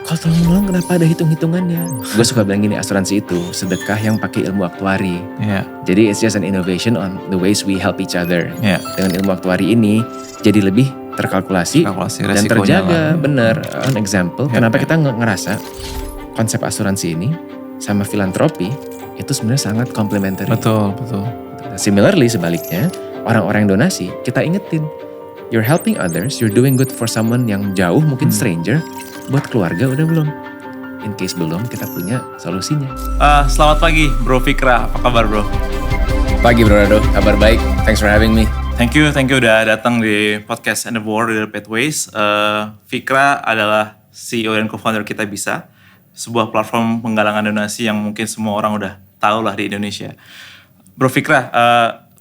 Kalau tolong menolong kenapa ada hitung-hitungannya? Gue suka bilang gini, asuransi itu sedekah yang pakai ilmu aktuari. Jadi it's just an innovation on the ways we help each other. Dengan ilmu aktuari ini jadi lebih terkalkulasi dan terjaga. Bener, an example. Kenapa kita ngerasa konsep asuransi ini sama filantropi itu sebenarnya sangat complementary. Betul. Similarly sebaliknya, orang-orang yang donasi kita ingetin, you're helping others, you're doing good for someone yang jauh mungkin stranger. Buat keluarga udah belum? In case belum, kita punya solusinya. Selamat pagi Bro Fikra, apa kabar bro? Pagi Bro Rado, kabar baik. Thanks for having me. Thank you udah datang di podcast and the World Leader Pathways. Fikra adalah CEO dan co-founder Kita Bisa, sebuah platform penggalangan donasi yang mungkin semua orang udah tahu lah di Indonesia. Bro Fikra,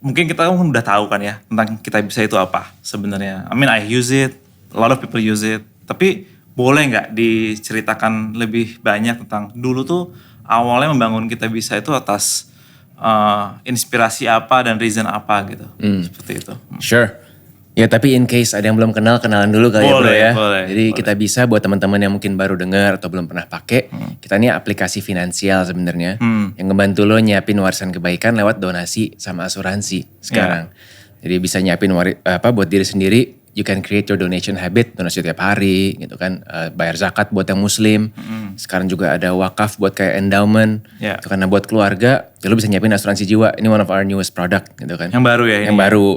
mungkin kita udah tahu kan ya tentang Kita Bisa itu apa sebenarnya. I mean I use it, a lot of people use it, tapi boleh nggak diceritakan lebih banyak tentang dulu tuh awalnya membangun Kita Bisa itu atas inspirasi apa dan reason apa gitu, seperti itu. Sure. Ya tapi in case ada yang belum kenal, kenalan dulu kali ya bro ya. Jadi Kita Bisa buat teman-teman yang mungkin baru dengar atau belum pernah pakai, kita ini aplikasi finansial sebenarnya yang ngebantu lo nyiapin warisan kebaikan lewat donasi sama asuransi sekarang. Jadi bisa nyiapin buat diri sendiri. You can create your donation habit, donasi tiap hari gitu kan. Bayar zakat buat yang muslim. Sekarang juga ada wakaf buat kayak endowment. Itu karena buat keluarga, ya lo bisa nyiapin asuransi jiwa. Ini one of our newest product gitu kan. Yang baru ya? Yang baru.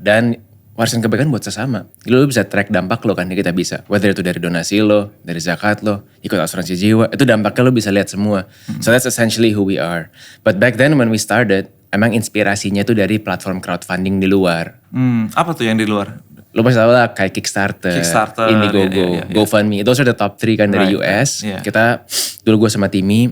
Dan warisan kebaikan buat sesama. Lo bisa track dampak lo kan di Kita Bisa. Whether itu dari donasi lo, dari zakat lo, ikut asuransi jiwa. Itu dampaknya lo bisa lihat semua. So that's essentially who we are. But back then when we started, emang inspirasinya itu dari platform crowdfunding di luar. Apa tuh yang di luar? Lo pasti tau lah kayak Kickstarter, Indiegogo, GoFundMe. Those are the top 3 kan dari US. Kita, dulu gue sama Timmy,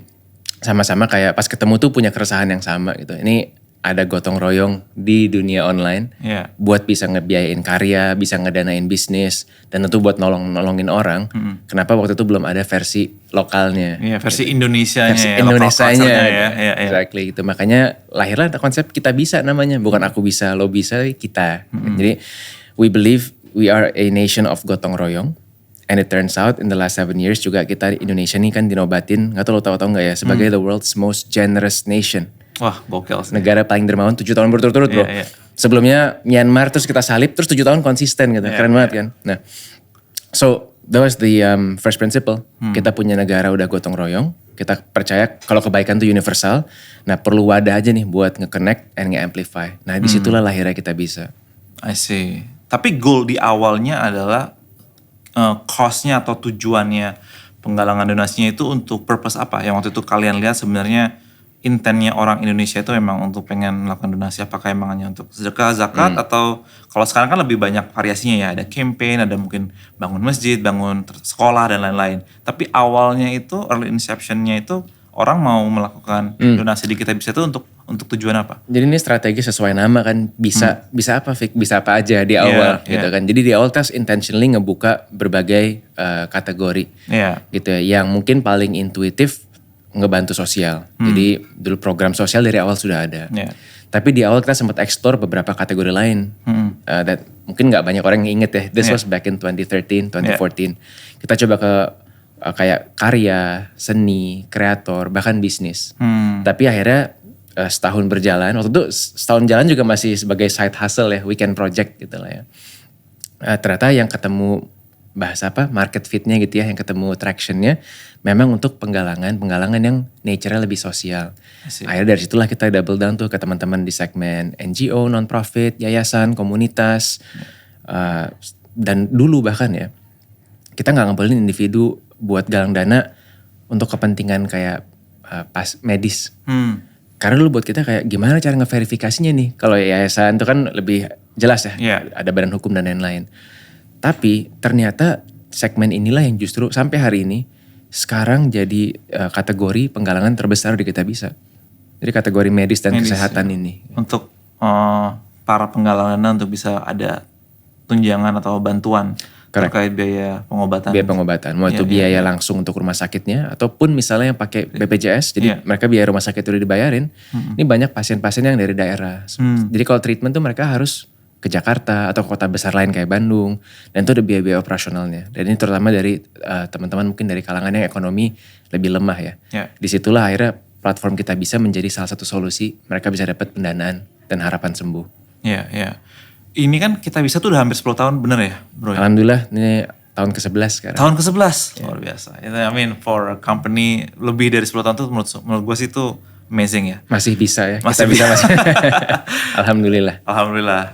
sama-sama kayak pas ketemu tuh punya keresahan yang sama gitu. Ini ada gotong royong di dunia online. Buat bisa ngebiayain karya, bisa ngedanain bisnis. Dan tentu buat nolongin orang. Kenapa waktu itu belum ada versi lokalnya. Versi Indonesianya. Versi Indonesianya. Exactly. Itu makanya lahirlah konsep Kita Bisa namanya. Bukan aku bisa, lo bisa, kita. Jadi we believe we are a nation of gotong royong. And it turns out in the last 7 years juga kita Indonesia nih kan dinobatin, gak tau lo tahu gak ya, sebagai the world's most generous nation. Wah gokil sih. Negara paling dermawan 7 tahun berturut-turut bro. Sebelumnya Myanmar terus kita salib, terus 7 tahun konsisten gitu. Keren banget kan. Nah, so that was the first principle. Kita punya negara udah gotong royong. Kita percaya kalau kebaikan itu universal. Nah perlu wadah aja nih buat nge-connect and nge-amplify. Nah disitulah lahirnya Kita Bisa. I see. Tapi goal di awalnya adalah cost-nya atau tujuannya penggalangan donasinya itu untuk purpose apa? Yang waktu itu kalian lihat sebenarnya intentnya orang Indonesia itu memang untuk pengen melakukan donasi. Apakah emang hanya untuk sedekah, zakat atau kalau sekarang kan lebih banyak variasinya ya. Ada campaign, ada mungkin bangun masjid, bangun sekolah dan lain-lain. Tapi awalnya itu early inception-nya itu orang mau melakukan donasi di Kita Bisa itu untuk tujuan apa? Jadi ini strategi sesuai nama kan, bisa apa Fik? Bisa apa aja di awal gitu kan. Jadi di awal kita intentionally ngebuka berbagai kategori gitu ya. Yang mungkin paling intuitif ngebantu sosial. Jadi dulu program sosial dari awal sudah ada. Tapi di awal kita sempat explore beberapa kategori lain. That mungkin gak banyak orang yang inget ya. This was back in 2013, 2014. Kita coba ke kayak karya, seni, kreator, bahkan bisnis. Tapi akhirnya setahun berjalan, waktu itu setahun jalan juga masih sebagai side hustle ya, weekend project gitu lah ya. Ternyata yang ketemu market fitnya gitu ya, yang ketemu tractionnya memang untuk penggalangan yang nature-nya lebih sosial. Akhirnya dari situlah kita double down tuh ke teman-teman di segmen NGO, non-profit, yayasan, komunitas. Dan dulu bahkan ya, kita gak ngebolehin individu buat galang dana untuk kepentingan kayak medis. Karena dulu buat kita kayak gimana cara ngeverifikasinya nih. Kalau yayasan itu kan lebih jelas ya. Ada badan hukum dan lain-lain. Tapi ternyata segmen inilah yang justru sampai hari ini sekarang jadi kategori penggalangan terbesar di Kita Bisa. Jadi kategori medis dan kesehatan ini. Untuk para penggalangan untuk bisa ada tunjangan atau bantuan. Terkait biaya pengobatan. Biaya pengobatan. Mau itu biaya langsung untuk rumah sakitnya. Ataupun misalnya yang pakai BPJS. Jadi mereka biaya rumah sakit udah dibayarin. Ini banyak pasien-pasien yang dari daerah. Jadi kalau treatment tuh mereka harus ke Jakarta atau kota besar lain kayak Bandung, dan itu ada biaya-biaya operasionalnya. Dan ini terutama dari teman-teman mungkin dari kalangan yang ekonomi lebih lemah ya. Disitulah akhirnya platform kita bisa menjadi salah satu solusi mereka bisa dapat pendanaan dan harapan sembuh. Iya. Ini kan Kita Bisa tuh udah hampir 10 tahun, bener ya bro? Alhamdulillah ini tahun ke-11 sekarang. Tahun ke-11, luar biasa. I mean for a company lebih dari 10 tahun tuh menurut gue sih itu amazing ya. Masih bisa ya, masih kita bisa. Alhamdulillah.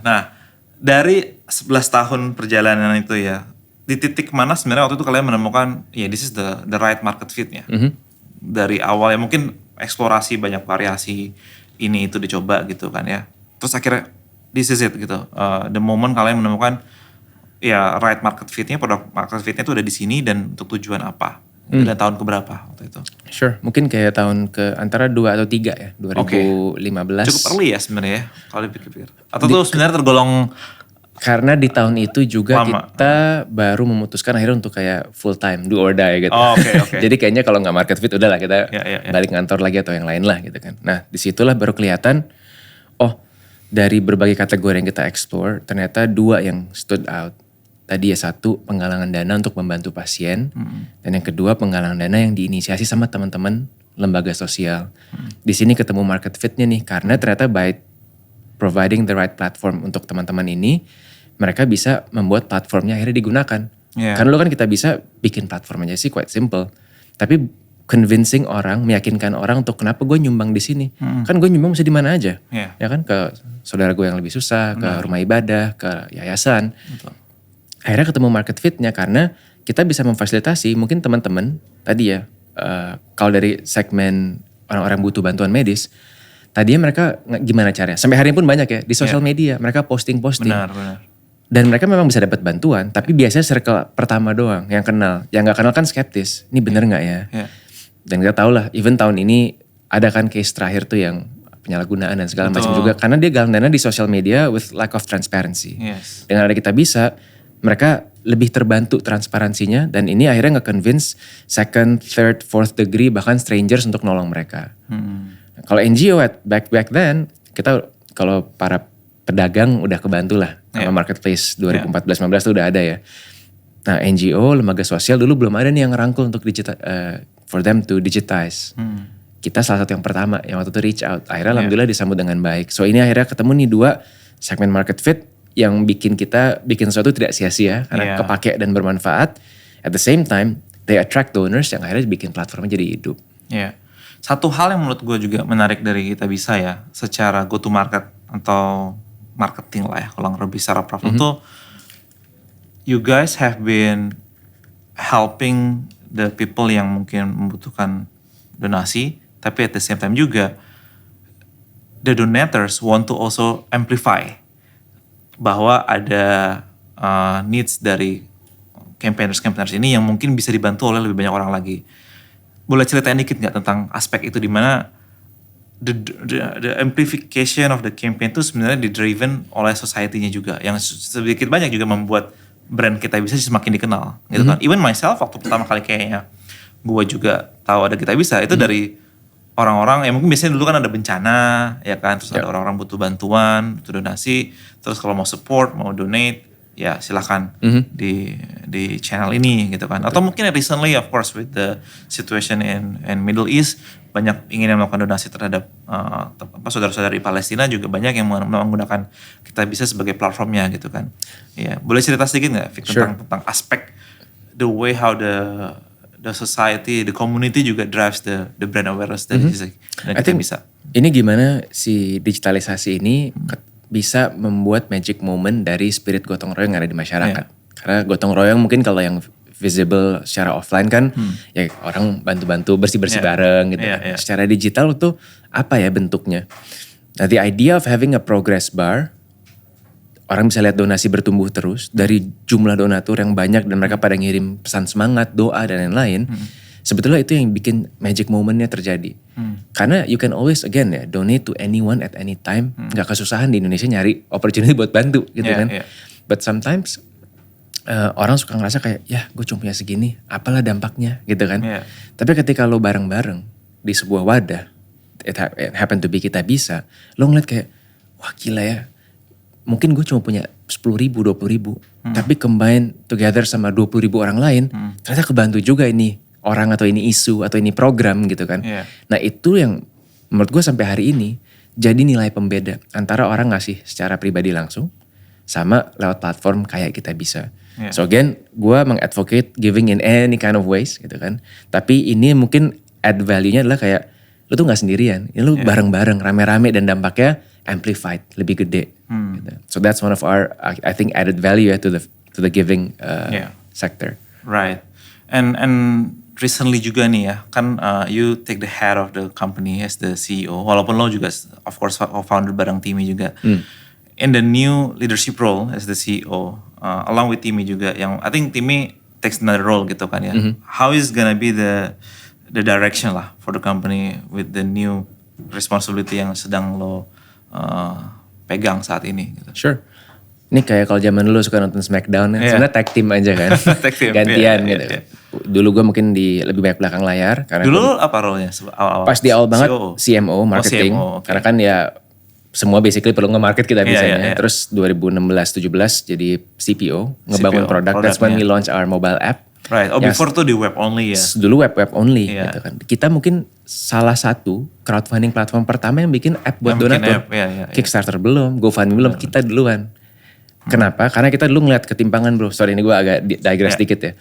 Nah dari 11 tahun perjalanan itu ya, di titik mana sebenarnya waktu itu kalian menemukan ya this is the right market fit-nya? Dari awal ya mungkin eksplorasi banyak variasi, ini itu dicoba gitu kan ya. Terus akhirnya this is it gitu. The moment kalian menemukan ya right market fit-nya, produk market fit-nya itu ada di sini dan untuk tujuan apa? Dan tahun keberapa waktu itu? Sure, mungkin kayak tahun ke antara 2 atau 3 ya, 2015. Cukup early ya sebenarnya ya, kalau dipikir-pikir. Atau tuh sebenarnya tergolong... Karena di tahun itu juga kita baru memutuskan akhirnya untuk kayak full time, do or die gitu. Okay. Jadi kayaknya kalau gak market fit udahlah kita balik ngantor lagi atau yang lain lah gitu kan. Nah disitulah baru kelihatan, dari berbagai kategori yang kita explore, ternyata 2 yang stood out. Tadi ya, 1 penggalangan dana untuk membantu pasien, dan yang kedua penggalangan dana yang diinisiasi sama teman-teman lembaga sosial. Di sini ketemu market fitnya nih, karena ternyata by providing the right platform untuk teman-teman ini, mereka bisa membuat platformnya akhirnya digunakan. Karena lo kan kita bisa bikin platform aja sih quite simple, tapi convincing orang, meyakinkan orang untuk kenapa gue nyumbang di sini. Kan gue nyumbang bisa di mana aja, ya kan, ke saudara gue yang lebih susah, ke rumah ibadah, ke yayasan. Betul. Akhirnya ketemu market fit-nya karena kita bisa memfasilitasi mungkin teman-teman tadi ya, kalau dari segmen orang-orang butuh bantuan medis, tadinya mereka gimana caranya? Sampai hari ini pun banyak ya di sosial media mereka posting-posting. Benar. Dan mereka memang bisa dapat bantuan, tapi biasanya circle pertama doang yang kenal. Yang nggak kenal kan skeptis, ini bener nggak ya? Dan kita tahu lah, even tahun ini ada kan case terakhir tuh yang penyalahgunaan dan segala macam juga, karena dia galang dana di sosial media with lack of transparency. Dengan ada Kita Bisa, mereka lebih terbantu transparansinya, dan ini akhirnya nge-convince second, third, fourth degree, bahkan strangers untuk nolong mereka. Kalau NGO back then, kita kalau para pedagang udah kebantu lah sama marketplace 2014-15 tuh udah ada ya. Nah NGO, lembaga sosial dulu belum ada nih yang ngerangkul untuk for them to digitize. Kita salah satu yang pertama yang waktu itu reach out. Akhirnya alhamdulillah disambut dengan baik. So ini akhirnya ketemu nih 2 segmen market fit yang bikin kita bikin sesuatu tidak sia-sia karena kepake dan bermanfaat. At the same time, they attract donors yang akhirnya bikin platformnya jadi hidup. Satu hal yang menurut gue juga menarik dari Kita Bisa ya, secara go to market atau marketing lah ya, kalau lebih secara profit tuh, you guys have been helping the people yang mungkin membutuhkan donasi, tapi at the same time juga the donators want to also amplify bahwa ada needs dari campaigners ini yang mungkin bisa dibantu oleh lebih banyak orang lagi. Boleh ceritain dikit nggak tentang aspek itu, di mana the amplification of the campaign itu sebenarnya di-driven oleh society-nya juga, yang sedikit banyak juga membuat brand Kita Bisa semakin dikenal gitu kan. Even myself waktu pertama kali kayaknya gue juga tahu ada Kita Bisa itu dari orang-orang yang mungkin biasanya dulu kan ada bencana ya kan, terus ada orang-orang butuh bantuan, butuh donasi, terus kalau mau support, mau donate ya silakan di channel ini gitu kan. Atau mungkin recently of course with the situation in Middle East, banyak ingin melakukan donasi terhadap saudara-saudara di Palestina, juga banyak yang menggunakan Kita Bisa sebagai platformnya gitu kan. Ya, boleh cerita sedikit nggak Vic, tentang aspek the way how the society, the community juga drives the brand awareness dari Kita Bisa. Ini gimana si digitalisasi ini bisa membuat magic moment dari spirit gotong royong yang ada di masyarakat. Karena gotong royong mungkin kalau yang visible secara offline kan ya orang bantu-bantu bersih-bersih bareng gitu. Secara digital tuh apa ya bentuknya? Nah, the idea of having a progress bar, orang bisa lihat donasi bertumbuh terus dari jumlah donatur yang banyak dan mereka pada ngirim pesan semangat, doa dan lain-lain. Sebetulnya itu yang bikin magic momentnya terjadi. Karena you can always again ya donate to anyone at any time. Gak kesusahan di Indonesia nyari opportunity buat bantu gitu kan. But sometimes orang suka ngerasa kayak ya gue cuma punya segini, apalah dampaknya gitu kan. Tapi ketika lo bareng-bareng di sebuah wadah, it happen to be Kita Bisa, lo ngeliat kayak wah gila ya. mungkin gue cuma punya 10.000, 20.000. Tapi combine together sama 20.000 orang lain, ternyata kebantu juga ini orang atau ini isu atau ini program gitu kan. Yeah. Nah itu yang menurut gue sampai hari ini jadi nilai pembeda antara orang ngasih secara pribadi langsung sama lewat platform kayak Kita Bisa. Yeah. So again, gue mengadvocate giving in any kind of ways gitu kan. Tapi ini mungkin add value-nya adalah kayak lu tuh gak sendirian. Ini lu bareng-bareng, rame-rame dan dampaknya amplified, lebih gede. Gitu. So that's one of our, I think, added value ya to the giving sector. Right. And recently juga nih ya, kan you take the head of the company as the CEO. Walaupun lo juga of course founder bareng Timmy juga. In the new leadership role as the CEO, along with Timmy juga, yang I think Timmy takes another role gitu kan ya. How is gonna be the direction lah for the company with the new responsibility yang sedang lo pegang saat ini gitu. Sure. Ini kayak kalau zaman dulu suka nonton Smackdown ya, sebenarnya tag team aja kan. Tag team, gantian gitu. Dulu gue mungkin di lebih banyak belakang layar. Karena dulu apa role-nya? Awal-awal? Pas di awal banget CMO, marketing. CMO, okay. Karena kan ya semua basically perlu nge-market Kita Bisanya. Terus 2016-17 jadi CPO, ngebangun produk. That's when we launch our mobile app. Right, before tuh di web only ya? Dulu web only gitu kan. Kita mungkin salah satu crowdfunding platform pertama yang bikin app buat donatur. Kickstarter belum, GoFundMe belum, kita duluan. Kenapa? Karena kita dulu ngeliat ketimpangan bro. Sorry ini gue agak digress dikit ya.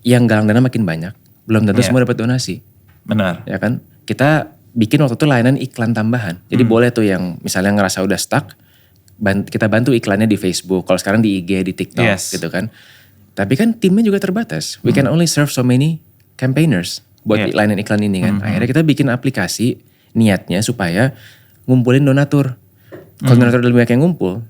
Yang galang dana makin banyak, belum tentu semua dapat donasi. Benar. Ya kan? Kita bikin waktu itu layanan iklan tambahan. Jadi boleh tuh yang misalnya ngerasa udah stuck, kita bantu iklannya di Facebook. Kalau sekarang di IG, di TikTok gitu kan. Tapi kan timnya juga terbatas. We can only serve so many campaigners buat layanan iklan ini kan. Akhirnya kita bikin aplikasi niatnya supaya ngumpulin donatur. Kalau donatur lebih banyak yang ngumpul,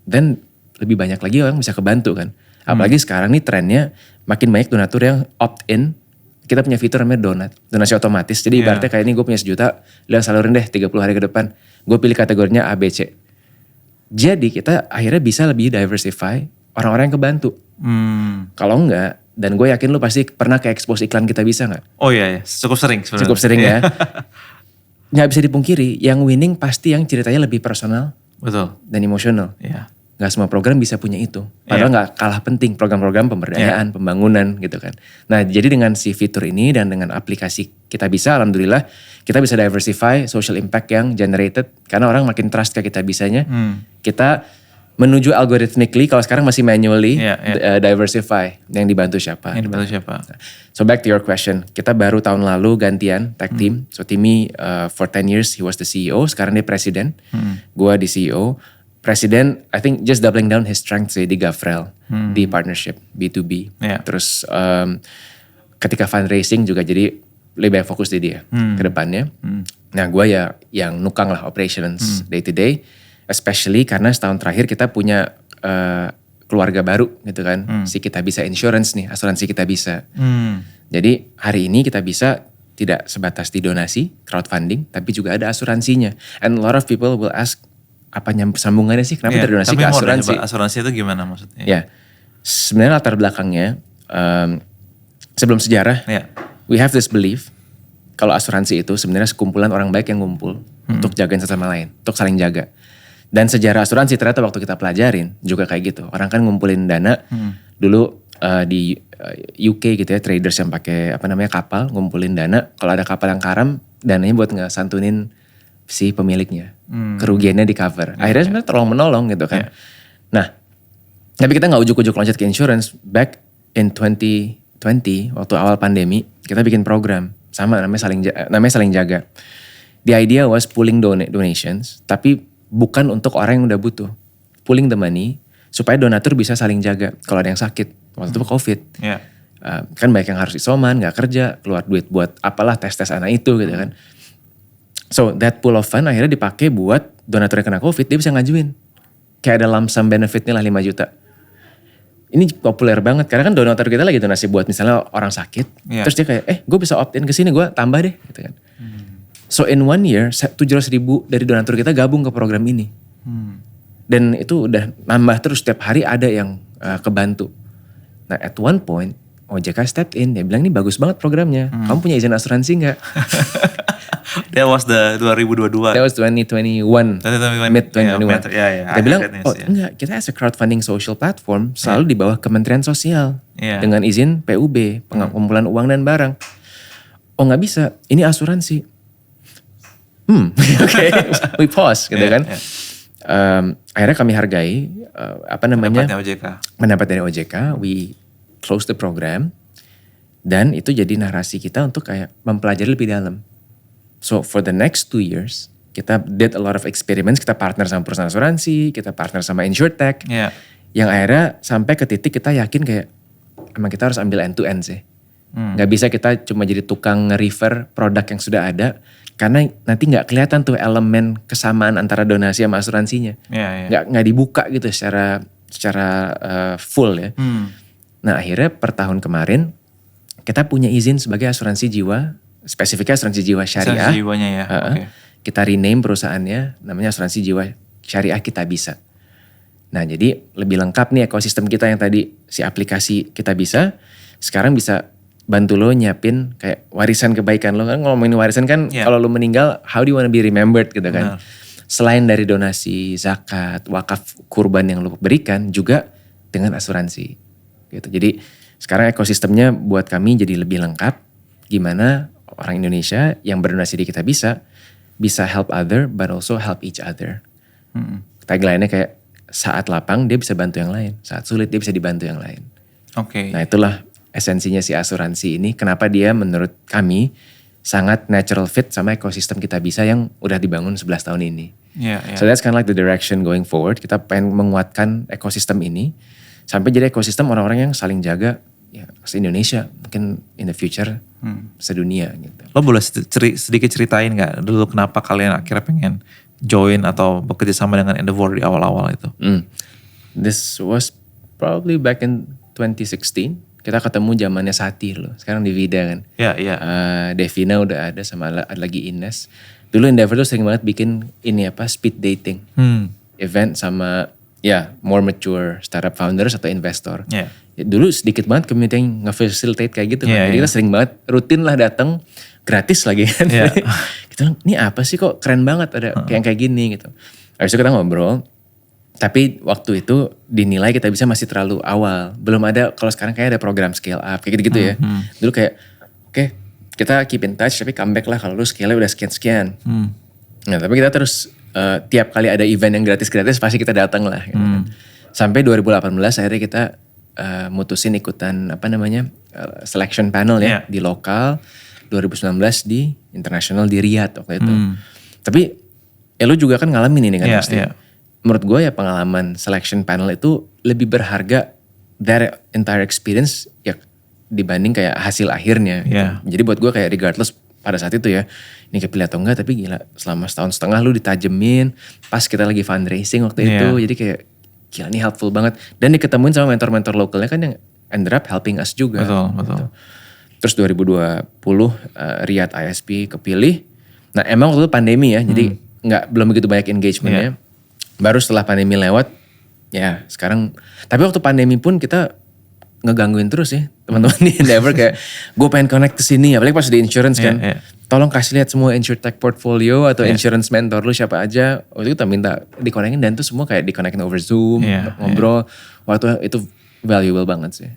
dan lebih banyak lagi orang bisa kebantu kan. Apalagi sekarang nih trennya makin banyak donatur yang opt-in. Kita punya fitur namanya donasi otomatis. Jadi ibaratnya kayak ini gue punya 1 juta, lu yang salurin deh 30 hari ke depan. Gue pilih kategorinya A, B, C. Jadi kita akhirnya bisa lebih diversify orang-orang yang kebantu. Kalau enggak, dan gue yakin lu pasti pernah ke expose iklan Kita Bisa gak? Oh iya, cukup sering sebenarnya. Cukup sering ya. Gak bisa dipungkiri, yang winning pasti yang ceritanya lebih personal. Betul. Dan emosional. Iya. Gak semua program bisa punya itu. Padahal gak kalah penting program-program pemberdayaan, pembangunan gitu kan. Nah jadi dengan si fitur ini dan dengan aplikasi Kita Bisa, alhamdulillah kita bisa diversify social impact yang generated. Karena orang makin trust ke Kita Bisanya. Kita menuju algorithmically, kalau sekarang masih manually diversify. Yang dibantu siapa. So back to your question, kita baru tahun lalu gantian tag team. So Timmy for 10 years he was the CEO, sekarang dia presiden. Gua di CEO. Presiden, I think just doubling down his strength sih di Gavrel, di partnership, B2B. Terus ketika fundraising juga jadi lebih banyak fokus di dia ke depannya. Nah gue ya yang nukang lah operations day to day. Especially karena setahun terakhir kita punya keluarga baru gitu kan. Si Kita Bisa Insurance nih, asuransi Kita Bisa. Jadi hari ini Kita Bisa tidak sebatas di donasi, crowdfunding, tapi juga ada asuransinya. And a lot of people will ask, apa sambungannya sih? Kenapa terdonasi ke asuransi? Asuransi itu gimana maksudnya? Ya, sebenarnya latar belakangnya sebelum sejarah, we have this belief kalau asuransi itu sebenarnya sekumpulan orang baik yang ngumpul untuk jagain satu sama lain, untuk saling jaga. Dan sejarah asuransi ternyata waktu kita pelajarin juga kayak gitu. Orang kan ngumpulin dana dulu di UK gitu ya, traders yang pakai kapal ngumpulin dana. Kalau ada kapal yang karam, dananya buat ngesantunin si pemiliknya, kerugiannya di cover. Akhirnya sebenarnya tolong menolong gitu kan. Nah, tapi kita nggak ujuk-ujuk loncat ke insurance. Back in 2020 waktu awal pandemi, kita bikin program sama namanya saling jaga. The idea was pooling donations, tapi bukan untuk orang yang udah butuh. Pooling the money supaya donatur bisa saling jaga kalau ada yang sakit. Waktu itu COVID. Kan banyak yang harus isoman, nggak kerja, keluar duit buat apalah tes anak itu gitu kan. So that pool of fund akhirnya dipakai buat donatur yang kena COVID, dia bisa ngajuin. Kayak ada lump sum benefitnya lah 5 juta. Ini populer banget karena kan donatur kita lagi donasi buat misalnya orang sakit. Terus dia kayak, gue bisa opt-in ke sini, gue tambah deh gitu kan. So in 1 year 700.000 dari donatur kita gabung ke program ini. Dan itu udah nambah terus setiap hari ada yang kebantu. Nah at one point OJK stepped in, dia bilang ini bagus banget programnya. Kamu punya izin asuransi gak? That was the 2022. That was 2021. Mid 2021. Dia bilang, enggak, kita as a crowdfunding social platform selalu di bawah Kementerian Sosial. Dengan izin PUB, pengumpulan uang dan barang. Oh nggak bisa, ini asuransi. Oke, we pause gitu kan. Akhirnya kami hargai pendapat dari OJK, we close the program. Dan itu jadi narasi kita untuk kayak mempelajari lebih dalam. So for the next 2 years, kita did a lot of experiments, kita partner sama perusahaan asuransi, kita partner sama insurtech. Yang akhirnya sampai ke titik kita yakin kayak, emang kita harus ambil end to end sih. Gak bisa kita cuma jadi tukang nge-refer produk yang sudah ada, karena nanti gak kelihatan tuh elemen kesamaan antara donasi sama asuransinya. Gak dibuka gitu secara full ya. Nah akhirnya per tahun kemarin, kita punya izin sebagai asuransi jiwa, spesifiknya asuransi jiwa syariah. Asuransi jiwanya ya, Kita rename perusahaannya, namanya asuransi jiwa syariah Kita Bisa. Nah jadi lebih lengkap nih ekosistem kita yang tadi si aplikasi Kita Bisa, sekarang bisa bantu lo nyiapin kayak warisan kebaikan lo. Kan ngomongin warisan kan kalau lo meninggal, how do you want to be remembered gitu kan. Selain dari donasi, zakat, wakaf, kurban yang lo berikan, juga dengan asuransi gitu. Jadi sekarang ekosistemnya buat kami jadi lebih lengkap. Gimana orang Indonesia yang berdonasi di Kita Bisa help other but also help each other. Tagline-nya kayak saat lapang dia bisa bantu yang lain. Saat sulit dia bisa dibantu yang lain. Nah itulah esensinya si asuransi ini. Kenapa dia menurut kami sangat natural fit sama ekosistem Kita Bisa yang udah dibangun 11 tahun ini. So that's kind of like the direction going forward. Kita pengen menguatkan ekosistem ini. Sampai jadi ekosistem orang-orang yang saling jaga ya se-Indonesia, mungkin in the future sedunia gitu. Lo boleh sedikit ceritain gak dulu kenapa kalian akhirnya pengen join atau bekerja sama dengan Endeavor di awal-awal itu? This was probably back in 2016. Kita ketemu zamannya Sati loh, sekarang di Vida kan. Devina udah ada sama ada lagi Ines. Dulu Endeavor tuh sering banget bikin speed dating. Event sama more mature startup founders atau investor. Dulu sedikit banget community yang nge-facilitate kayak gitu kan. Jadi kita sering banget rutin lah datang gratis lagi kan. Kita bilang ini apa sih kok keren banget ada kayak gini gitu. Habis itu kita ngobrol. Tapi waktu itu dinilai Kita Bisa masih terlalu awal. Belum ada, kalau sekarang kayak ada program scale up kayak gitu-gitu ya. Dulu kayak oke, kita keep in touch tapi comeback lah kalau lu scale-nya udah sekian-sekian. Nah tapi kita terus tiap kali ada event yang gratis-gratis pasti kita datang lah. Gitu. Sampai 2018 akhirnya kita mutusin ikutan selection panel ya di lokal. 2019 di international di Riyadh waktu itu. Tapi lu juga kan ngalamin ini kan pasti. Menurut gue ya pengalaman selection panel itu lebih berharga dari entire experience ya dibanding kayak hasil akhirnya. Gitu. Jadi buat gue kayak regardless pada saat itu ya, ini kepilih atau enggak, tapi gila selama setahun setengah lu ditajemin, pas kita lagi fundraising waktu itu, jadi kayak gila ini helpful banget. Dan diketemuin sama mentor-mentor lokalnya kan yang ended up helping us juga. Betul. Terus 2020 Riyadh ISP kepilih, nah emang waktu itu pandemi ya, jadi belum begitu banyak engagementnya. Baru setelah pandemi lewat, ya sekarang, tapi waktu pandemi pun kita ngegangguin terus ya teman-teman di Endeavor kayak gue pengen connect ke sini, apalagi pas di insurance kan. Tolong kasih lihat semua insurtech portfolio atau insurance mentor lu siapa aja. Waktu itu kita minta dikonekin dan tuh semua kayak dikonekin over Zoom, ngobrol. Waktu itu valuable banget sih.